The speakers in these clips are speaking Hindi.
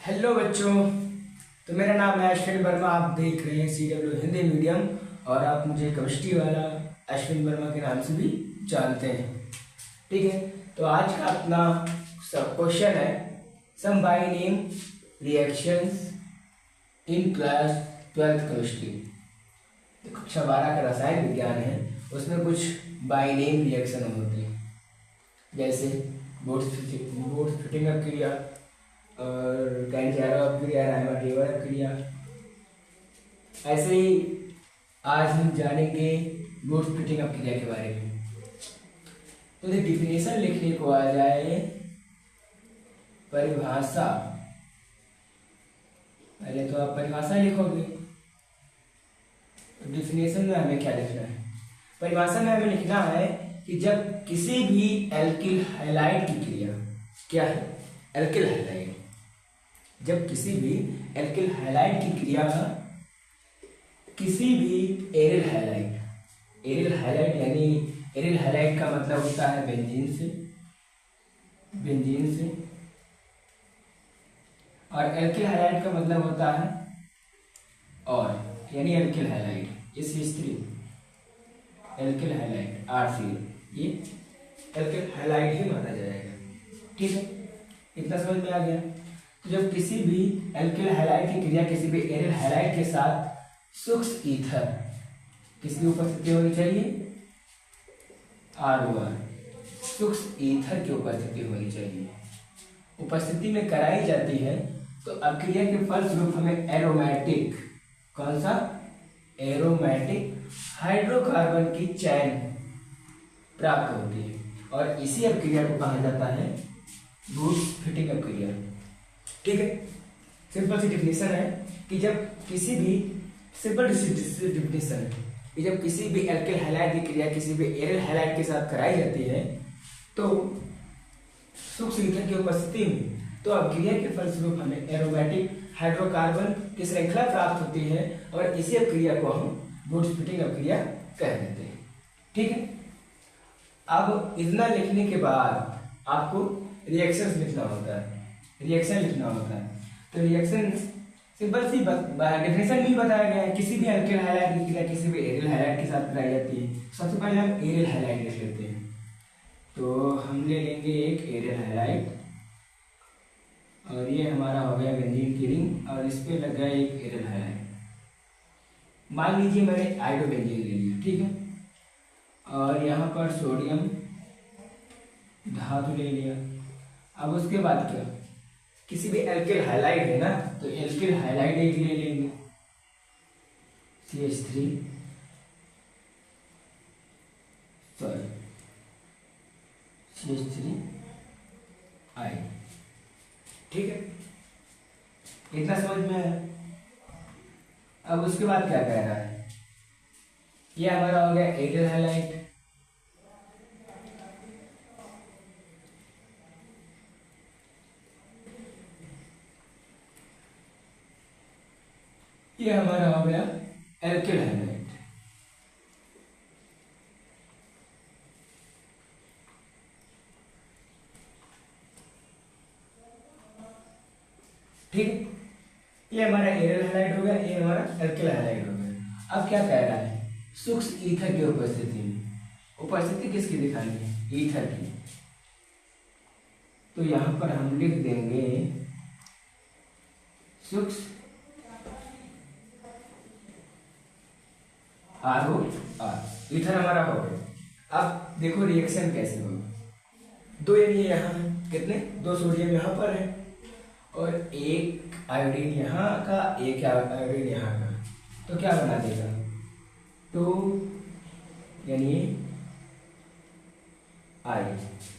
हेलो बच्चों। तो मेरा नाम है अश्विन वर्मा। आप देख रहे हैं CW हिंदी मीडियम और आप मुझे केमिस्ट्री वाला अश्विन वर्मा के नाम से भी जानते हैं। ठीक है, तो आज का अपना सब क्वेश्चन है some by name reactions in class 12th chemistry. कक्षा 12 का रसायन विज्ञान है, उसमें कुछ बाय नेम रिएक्शन होती है, जैसे बोर्ड फिटिंग क्रिया और कैंचारो अपक्रिया, राइमाटेवर अपक्रिया। ऐसे ही आज हम जानेंगे गुड फिटिंग अपक्रिया के बारे में। तो डिफिनेशन लिखने को आ जाए परिभाषा। पहले तो आप परिभाषा लिखोगे, तो डिफिनेशन में हमें क्या लिखना है? परिभाषा में हमें लिखना है कि जब किसी भी एल्किल हैलाइड की क्रिया, क्या है एल्किल हैलाइड, जब किसी भी एल्किल हैलाइड की क्रिया किसी भी एरिल हैलाइड यानी एरिल हैलाइड का मतलब होता है बेंजीन से, और एल्किल हैलाइड का मतलब होता है और, यानी एल्किल हैलाइड, ये CH3 एल्किल हैलाइड RCl, ये एल्किल हैलाइड ही माना जाएगा। ठीक है, इतना समझ में आ गया। तो जब किसी भी एल्किल हैलाइड की क्रिया किसी भी एरिल हैलाइड के साथ सूक्ष्म ईथर किसकी उपस्थिति होनी चाहिए? ROR, सूक्ष्म ईथर की उपस्थिति होनी चाहिए, उपस्थिति में कराई जाती है, तो अक्रिया के फलस्वरूप हमें एरोमेटिक, कौन सा? एरोमेटिक हाइड्रोकार्बन की चैन प्राप्त होती है, और इसी अभिक्रिया को कहा जाता है गुड फिटिंग अभिक्रिया। ठीक है, सिंपल सी डिफिनेशन है कि जब किसी भी जब किसी भी एल्किल हैलाइड की क्रिया किसी भी एरिल हैलाइड के साथ कराई जाती है, तो सूक्ष्म ईथर की उपस्थिति में, तो अभिक्रिया के फलस्वरूप हमें एरोमेटिक हाइड्रोकार्बन की श्रृंखला प्राप्त होती है, और इसी अभिक्रिया को हम गुड फिटिंग अभिक्रिया कह देते हैं। ठीक है, अब इतना लिखने के बाद आपको रिएक्शंस लिखना होता है, रिएक्शन लिखना होता है। तो रिएक्शन सिंपल सी डेफिनेशन भी बताया गया है, किसी भी एल्किल हैलाइड की क्रिया किसी भी एरिल हैलाइड के साथ कराई जाती है। सबसे पहले हम एरिल हैलाइड लिख लेते हैं, तो हम ले लेंगे एक एरिल हैलाइड, और ये हमारा हो गया बेंजीन की रिंग, और इस पे लग गया एक एरिल हैलाइड। मान लीजिए मैंने आयोडोबेंजीन ले लिया, ठीक है, और यहाँ पर सोडियम धातु ले लिया। अब उसके बाद क्या, किसी भी एल्किल हैलाइड है ना, तो एल्किल हैलाइड एक ले लेंगे CH3 CH3I। ठीक है, इतना समझ में है। अब उसके बाद क्या कह रहा है, ये हमारा हो गया एरिल हैलाइड, ये हमारा हो गया एल्किल हैलाइड। ठीक, ये हमारा एरिल हैलाइड हो गया, ये हमारा एल्किल हैलाइड हो गया। अब क्या कह रहा है, सूक्ष्म ईथर की उपस्थिति में, उपस्थिति किसकी दिखानी है? ईथर की। तो यहां पर हम लिख देंगे सूक्ष्म ROR, ईथर हमारा हो गया। अब देखो रिएक्शन कैसे होगा, दो यानी यहाँ कितने, दो सोडियम यहाँ पर है और एक आयोडीन यहाँ का, एक आयोडीन यहाँ का, तो क्या बना देगा? तो यानी I,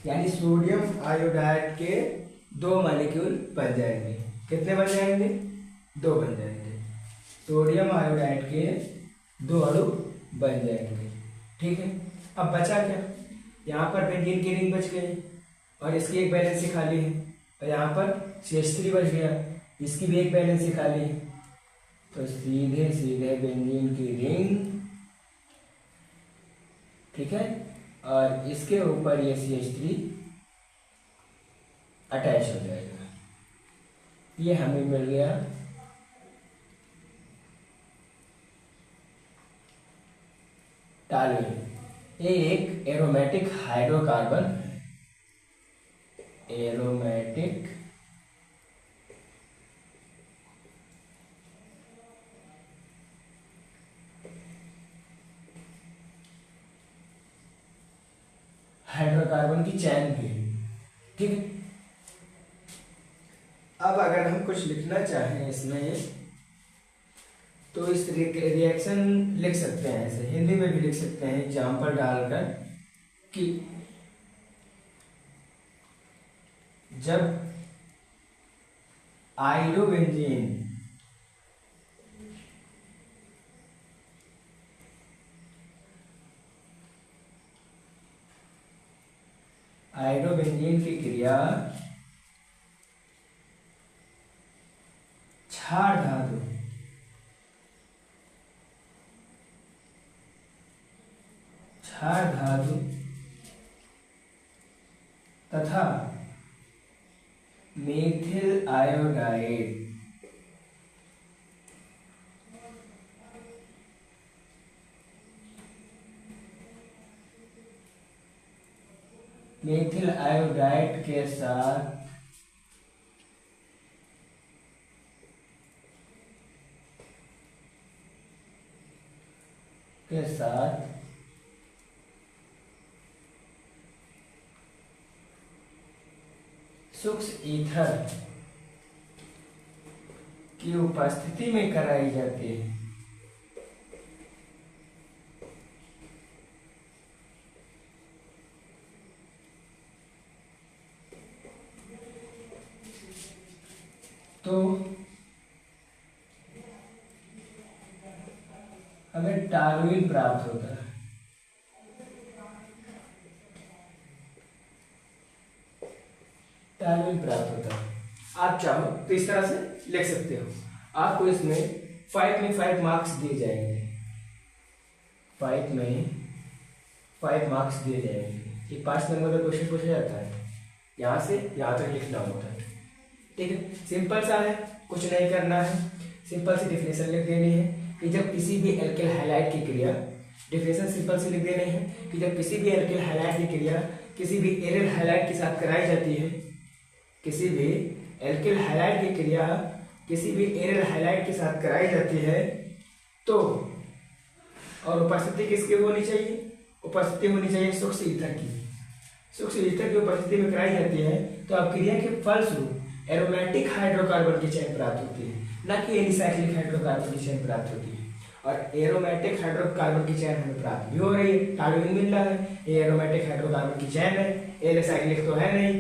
यानी सोडियम आयोडाइड के दो मॉलिक्यूल बन जाएंगे। कितने बन जाएंगे? दो बन जाएंगे। सोडियम आयोडाइड के दो अणु बन जाएंगे। ठीक है, अब बचा क्या, यहाँ पर बेंजीन की रिंग बच गई और इसकी एक वैलेंसी खाली है, और यहाँ पर CH3 बच गया, इसकी भी एक वैलेंसी खाली है, तो सीधे सीधे बेंजीन की रिंग, ठीक है, और इसके ऊपर ये CH3 अटैच हो जाएगा। ये हमें मिल गया टॉलुइन। ये एक एरोमेटिक हाइड्रोकार्बन है। एरोमेटिक हाइड्रोकार्बन की चैन भी, ठीक है। अब अगर हम कुछ लिखना चाहें इसमें तो इस रिएक्शन लिख सकते हैं, ऐसे हिंदी में भी लिख सकते हैं एग्जाम्पल डालकर कि जब आयोडोबेंजीन की क्रिया क्षार धातु तथा मेथिल आयोडाइड के साथ सूक्ष्म ईथर की उपस्थिति में कराई जाती है। तो हमें टॉलुइन प्राप्त होता है। टॉलुइन प्राप्त होता है। आप चाहो तो इस तरह से लिख सकते हो। आपको इसमें 5 में 5 मार्क्स दिए जाएंगे। 5 में 5 मार्क्स दिए जाएंगे। ये 5 नंबर का क्वेश्चन पूछा जाता है, यहाँ से यहाँ तक लिखना होता है, ठीक है। सिंपल सा है, कुछ नहीं करना है, सिंपल सी डिफिनेशन लिख देनी है कि जब किसी भी एल्किल हैलाइड की क्रिया, डिफिनेशन सिंपल से लिख देनी है कि जब किसी भी एल्किल हैलाइड की क्रिया किसी भी एरिल हैलाइड के साथ कराई जाती है, किसी भी एल्किल हैलाइड की क्रिया किसी भी एरिल हैलाइड के साथ कराई जाती है तो, और उपस्थिति किसकी होनी चाहिए? उपस्थिति होनी चाहिए सूक्ष्म ईथर की। सूक्ष्म ईथर की उपस्थिति में कराई जाती है तो अब क्रिया के फलस्वरूप एरोमेटिक हाइड्रोकार्बन की चैन प्राप्त होती है, न कि एलिसाइक्लिक हाइड्रोकार्बन की चैन प्राप्त होती है। और एरोमेटिक हाइड्रोकार्बन की चैन हमें प्राप्त भी हो रही है, टॉलुइन मिल रहा है, ये एरोमेटिक हाइड्रोकार्बन की चैन है, एलिसाइक्लिक तो है नहीं,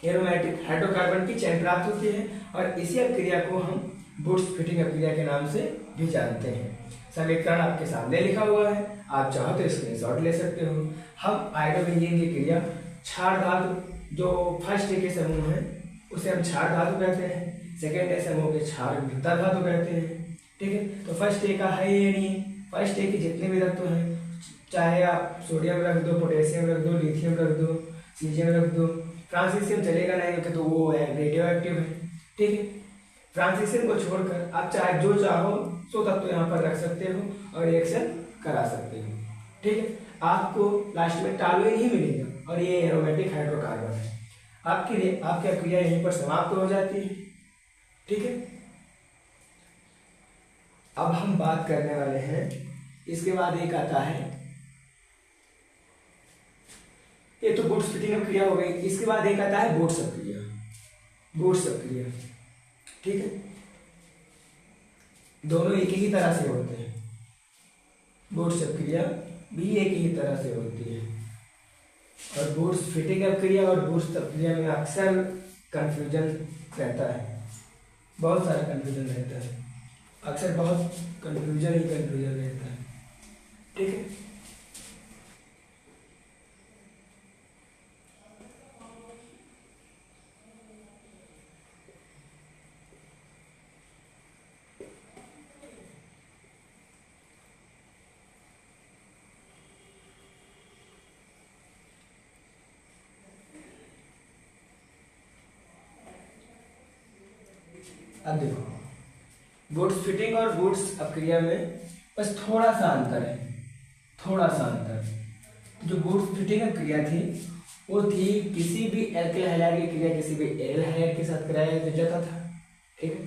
एरोमेटिक हाइड्रोकार्बन की चैन प्राप्त होती है। और इसी अभिक्रिया को हम बूट्स फिटिंग अभिक्रिया के नाम से भी जानते हैं। समीकरण आपके सामने लिखा हुआ है, आप चाहो तो स्क्रीनशॉट ले सकते हो। हम आयोडोबेंजीन की क्रिया क्षार धातु जो फर्स्ट ए के समूह है उसे हम क्षार धातु कहते हैं, सेकेंड ए समूह के क्षार युक्ता धातु कहते हैं, ठीक है। तो फर्स्ट ए का है ये नहीं, फर्स्ट ए के जितने भी तत्व हैं, चाहे आप सोडियम रख दो, पोटेशियम रख दो, लिथियम रख दो, सीजियम रख दो, फ्रांसीसियम चलेगा नहीं क्योंकि तो वो रेडियो एक्टिव है, ठीक है। फ्रांसीसियम को छोड़कर आप चाहे जो चाहो सो तत्व यहाँ पर रख सकते हो और रिएक्शन करा सकते हो, ठीक है। आपको लास्ट में टॉलुइन ही मिलेगा और ये एरोमेटिक हाइड्रोकार्बन है। आपकी क्रिया यहीं पर समाप्त हो जाती है, ठीक है। अब हम बात करने वाले हैं, इसके बाद एक आता है, ये तो बूट्स फिटिंग क्रिया हो गई, इसके बाद एक आता है बूट्स क्रिया। बूट्स क्रिया, ठीक है, दोनों एक ही तरह से होते हैं। बूट्स क्रिया भी एक ही तरह से होती है और बूट्स फिटिंग क्रिया और बूट्स क्रिया में अक्सर कंफ्यूजन रहता है, बहुत सारा कंफ्यूजन रहता है, अक्सर बहुत कंफ्यूजन रहता है, ठीक है। अब देखो, बूट्स फिटिंग और बूट्स अपक्रिया में बस थोड़ा सा अंतर है, थोड़ा सा अंतर। जो बूट्स फिटिंग अपक्रिया थी वो थी किसी भी एल्किल हैलाइड की क्रिया किसी भी एरियल हैलाइड के साथ कराया जाता था, ठीक है,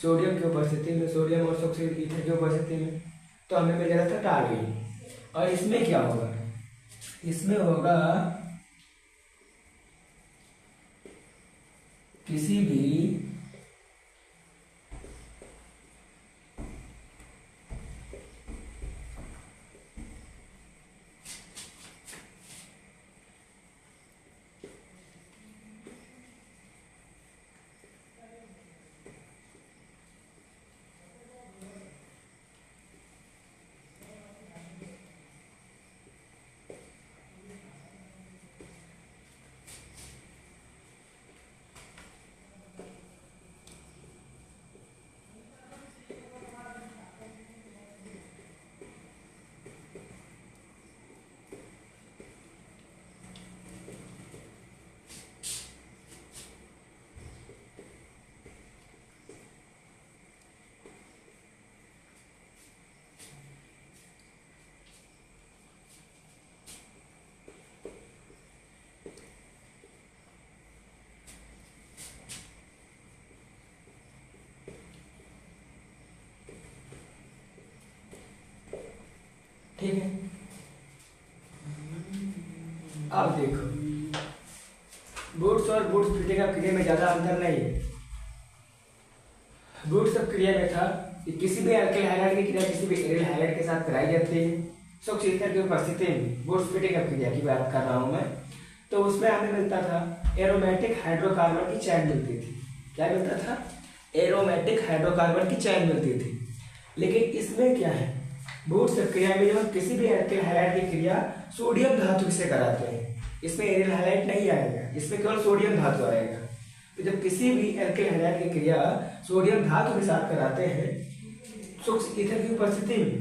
सोडियम की उपस्थिति में, सोडियम और सल्फ्यूरिक ईथर की उपस्थिति में, तो हमें मिल जाता था टार्बिन। और इसमें क्या होगा, इसमें होगा किसी भी ठीक है। अब देखो, बूट्स और बूट्स फिटिंग अपक्रिया में ज्यादा अंतर नहीं है। बूट्स अपक्रिया में था कि किसी भी एल्किल हैलाइड की क्रिया किसी भी एरियल हैलाइड के साथ कराई जाती है, सूक्ष्म ईथर की उपस्थिति में, बूट्स फिटिंग अपक्रिया की बात कर रहा हूं मैं, तो उसमें हमें मिलता था एरोमेटिक हाइड्रोकार्बन की चैन मिलती थी। क्या मिलता था? एरोमेटिक हाइड्रोकार्बन की चैन मिलती थी। लेकिन इसमें क्या है, बूट्स अपक्रिया में जब हम किसी भी एल्किल हैलाइड की क्रिया सोडियम धातु से कराते हैं, इसमें एरियल हैलाइड नहीं आएगा, इसमें केवल सोडियम धातु आएगा। तो जब किसी भी एल्किल हैलाइड की क्रिया सोडियम धातु के साथ कराते हैं सूक्ष्म ईथर की उपस्थिति में,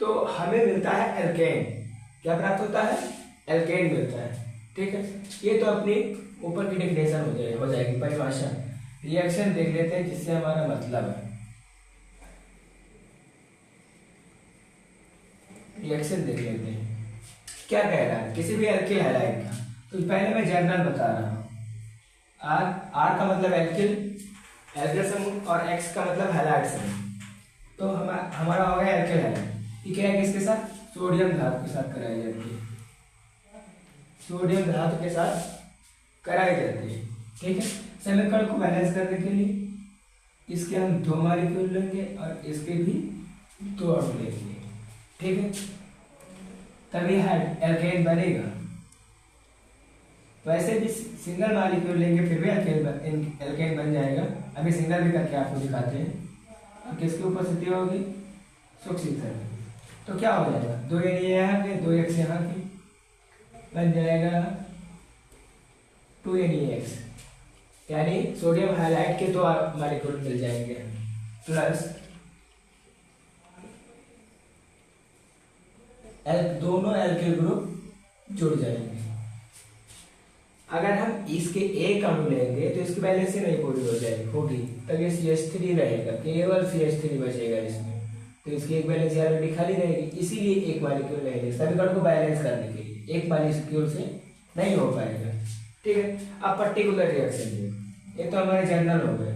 तो हमें मिलता है एल्केन। क्या प्राप्त होता है? एल्केन मिलता है, ठीक है। ये तो अपनी ऊपर की डेफिनेशन हो जाएगी परिभाषा। रिएक्शन देख लेते हैं जिससे हमारा मतलब है। रिएक्शन देख लेते हैं क्या कह रहा है किसी भी एल्किल हैलाइड का। तो पहले मैं जनरल बता रहा हूँ। आर का मतलब एल्किल समूह और एक्स का मतलब हैलाइड समूह। तो हमारा हो गया एल्किल हैलाइड। ये क्या है, किसके साथ? सोडियम धातु के साथ कराई जाती है, सोडियम धातु के साथ कराई जाती है, ठीक है। समीकरण को बैलेंस करने के लिए इसके हम 2 मॉलिक्यूल लेंगे और इसके भी 2 अणु लेंगे, ठीक है, तभी एल्केन बनेगा। वैसे भी सिंगल मॉलिक्यूल लेंगे फिर भी एल्केन बन जाएगा। अभी सिंगल भी करके आपको दिखाते हैं। तो किसकी उपस्थिति होगी? सूक्ष्म ईथर में। तो क्या हो जाएगा, 2 यहाँ के 2 एक्स यहाँ की बन जाएगा 2 NaX, यानी सोडियम हाइलाइड के 2 मॉलिक्यूल मिल जाएंगे, प्लस दोनों एल्किल ग्रुप जुड़ जाएंगे। अगर हम इसके एक अणु लेंगे तो इसकी बैलेंस ही नहीं पूरी हो जाएगी, होगी, तब ये CH3 रहेगा, केवल CH3 बचेगा इसमें। तो इसकी एक बैलेंस ऑलरेडी खाली रहेगी, इसीलिए एक मॉलिक्यूल लेंगे समीकरण को बैलेंस करने के लिए। एक मॉलिक्यूल से नहीं हो पाएगा, ठीक है। अब पर्टिकुलर रिएक्शन देखो, ये तो हमारे जनरल हो गए,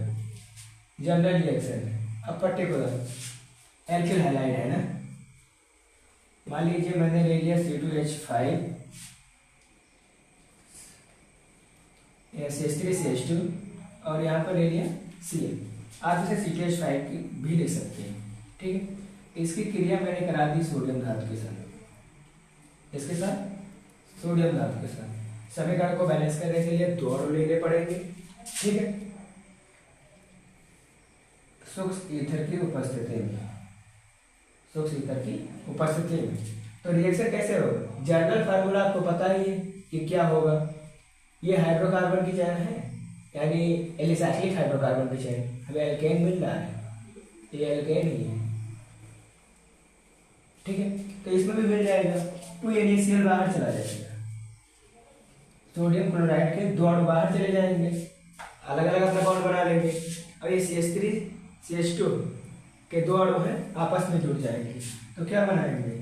जनरल रिएक्शन है। अब पर्टिकुलर एल्किल हैलाइड है ना, मान लीजिए मैंने ले लिया C2H5 CH3CH2 और यहाँ पर ले लिया Cl। आप इसे C2H5 की भी ले सकते हैं, ठीक है। इसकी क्रिया मैंने करा दी सोडियम धातु के साथ, इसके साथ सोडियम धातु के साथ। समीकरण को बैलेंस करने के लिए 2 अणु लेने पड़ेंगे, ठीक है। सूक्ष्म ईथर की उपस्थिति में, सूक्ष्म ईथर की उपस्थिति में तो रिएक्शन कैसे होगा? जनरल फार्मूला आपको पता ही है कि क्या होगा। ये हाइड्रोकार्बन की चैन है, यानी एलिसाइक्लिक हाइड्रोकार्बन की चैन, हमें एल्केन मिल रहा है, ये एल्केन ही है, ठीक है। तो इसमें भी मिल जाएगा, 2 NaCl बाहर चला जाएगा, सोडियम क्लोराइड के 2 अणु बाहर चले जाएंगे, अलग अलग अपना बॉन्ड बना लेंगे। और ये CH3 CH2 के दो अणु हैं आपस में जुड़ जाएंगे, तो क्या बनाएंगे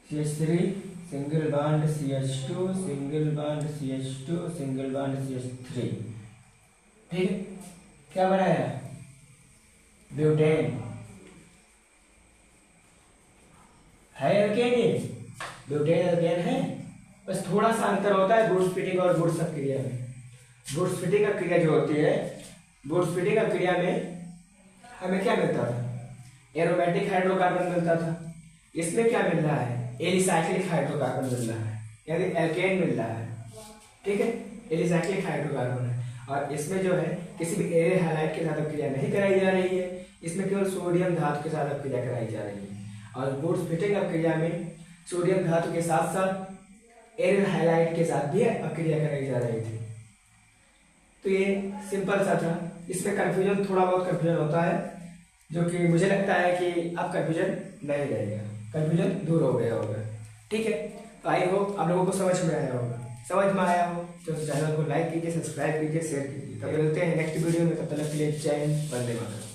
CH3 single bond CH2 single bond CH2 single bond CH3, ठीक है। क्या बनाया ब्यूटेन है अल्केन, ये ब्यूटेन अल्केन है, बस थोड़ा सा अंतर होता है वुड्स-फिटिंग और वुड्स क्रिया में। वुड्स-फिटिंग क्रिया जो होती है, वुड्स-फिटिंग क्रिया में हमें क्या मिलता था एरोमेटिक हाइड्रोकार्बन मिलता था, इसमें क्या मिल रहा है एलिसाइक्लिक हाइड्रोकार्बन मिल रहा है, यानी एल्केन मिल रहा है, ठीक है, एलिसाइक्लिक हाइड्रोकार्बन है। और इसमें जो है किसी भी एरियल हैलाइड के साथ क्रिया नहीं कराई जा रही है, इसमें केवल सोडियम धातु के साथ क्रिया कराई जा रही है। और वुड्स-फिटिंग क्रिया में सोडियम धातु के साथ साथ एरियल हैलाइड के साथ भी क्रिया कराई जा रही थी। तो ये सिंपल सा था, इसमें कंफ्यूजन थोड़ा बहुत कंफ्यूजन होता है, जो कि मुझे लगता है कि अब कंफ्यूजन नहीं रहेगा, कंफ्यूजन दूर हो गया होगा, ठीक है। तो आई होप आप लोगों को समझ में आया होगा, समझ में आया हो तो चैनल को लाइक कीजिए, सब्सक्राइब कीजिए, शेयर कीजिए। तब मिलते हैं नेक्स्ट वीडियो में, तब तक के लिए जय हिंद, वंदे मातरम।